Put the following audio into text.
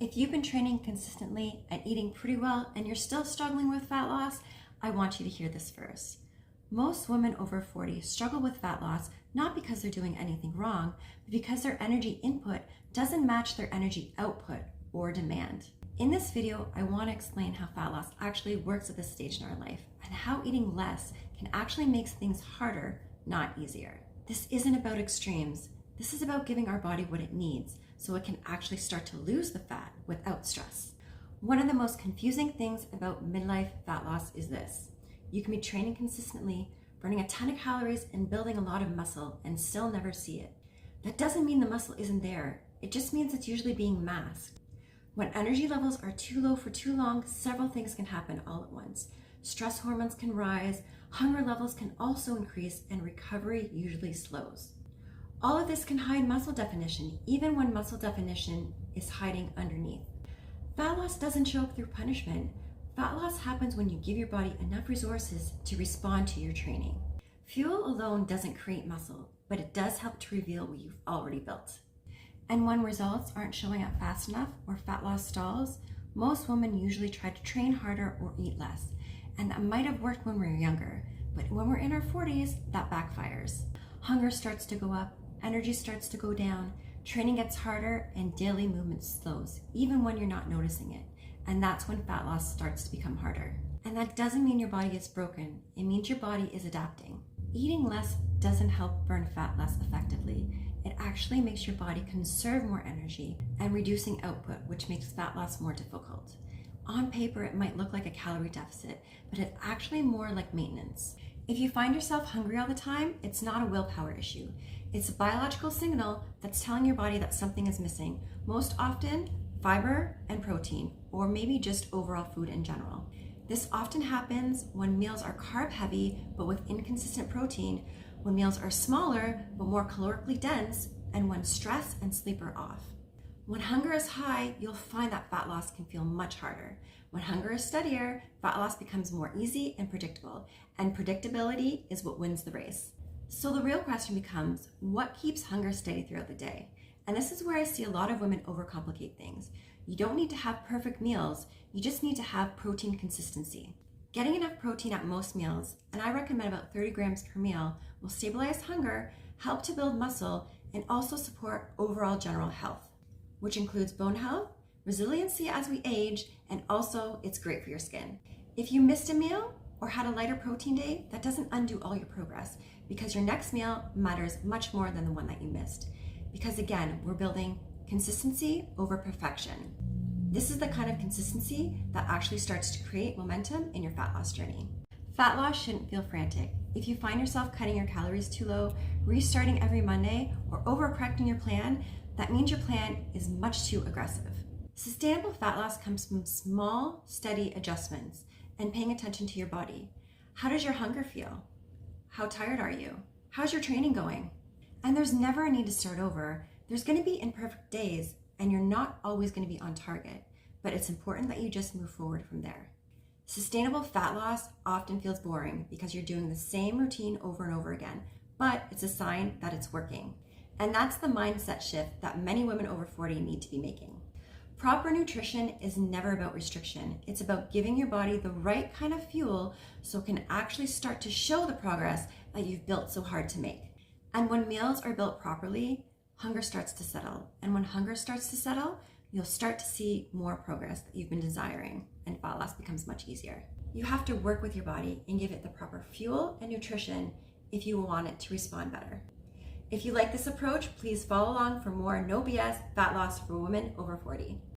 If you've been training consistently and eating pretty well and you're still struggling with fat loss, I want you to hear this first. Most women over 40 struggle with fat loss not because they're doing anything wrong, but because their energy input doesn't match their energy output or demand. In this video, I want to explain how fat loss actually works at this stage in our life and how eating less can actually make things harder, not easier. This isn't about extremes. This is about giving our body what it needs so it can actually start to lose the fat without stress. One of the most confusing things about midlife fat loss is this. You can be training consistently, burning a ton of calories and building a lot of muscle and still never see it. That doesn't mean the muscle isn't there. It just means it's usually being masked. When energy levels are too low for too long, several things can happen all at once. Stress hormones can rise, hunger levels can also increase, and recovery usually slows. All of this can hide muscle definition, even when muscle definition is hiding underneath. Fat loss doesn't show up through punishment. Fat loss happens when you give your body enough resources to respond to your training. Fuel alone doesn't create muscle, but it does help to reveal what you've already built. And when results aren't showing up fast enough or fat loss stalls, most women usually try to train harder or eat less. And that might have worked when we were younger, but when we're in our 40s, that backfires. Hunger starts to go up, energy starts to go down, training gets harder, and daily movement slows, even when you're not noticing it. And that's when fat loss starts to become harder. And that doesn't mean your body is broken. It means your body is adapting. Eating less doesn't help burn fat less effectively. It actually makes your body conserve more energy and reducing output, which makes fat loss more difficult. On paper, it might look like a calorie deficit, but it's actually more like maintenance. If you find yourself hungry all the time, it's not a willpower issue. It's a biological signal that's telling your body that something is missing, most often fiber and protein, or maybe just overall food in general. This often happens when meals are carb heavy but with inconsistent protein, when meals are smaller but more calorically dense, and when stress and sleep are off. When hunger is high, you'll find that fat loss can feel much harder. When hunger is steadier, fat loss becomes more easy and predictable, and predictability is what wins the race. So the real question becomes, what keeps hunger steady throughout the day? And this is where I see a lot of women overcomplicate things. You don't need to have perfect meals, you just need to have protein consistency. Getting enough protein at most meals, and I recommend about 30 grams per meal, will stabilize hunger, help to build muscle, and also support overall general health, which includes bone health, resiliency as we age, and also it's great for your skin. If you missed a meal or had a lighter protein day, that doesn't undo all your progress because your next meal matters much more than the one that you missed. Because again, we're building consistency over perfection. This is the kind of consistency that actually starts to create momentum in your fat loss journey. Fat loss shouldn't feel frantic. If you find yourself cutting your calories too low, restarting every Monday, or overcorrecting your plan, that means your plan is much too aggressive. Sustainable fat loss comes from small, steady adjustments and paying attention to your body. How does your hunger feel? How tired are you? How's your training going? And there's never a need to start over. There's going to be imperfect days, and you're not always going to be on target, but it's important that you just move forward from there. Sustainable fat loss often feels boring because you're doing the same routine over and over again, but it's a sign that it's working. And that's the mindset shift that many women over 40 need to be making. Proper nutrition is never about restriction. It's about giving your body the right kind of fuel so it can actually start to show the progress that you've built so hard to make. And when meals are built properly, hunger starts to settle. And when hunger starts to settle, you'll start to see more progress that you've been desiring, and fat loss becomes much easier. You have to work with your body and give it the proper fuel and nutrition if you want it to respond better. If you like this approach, please follow along for more no BS fat loss for women over 40.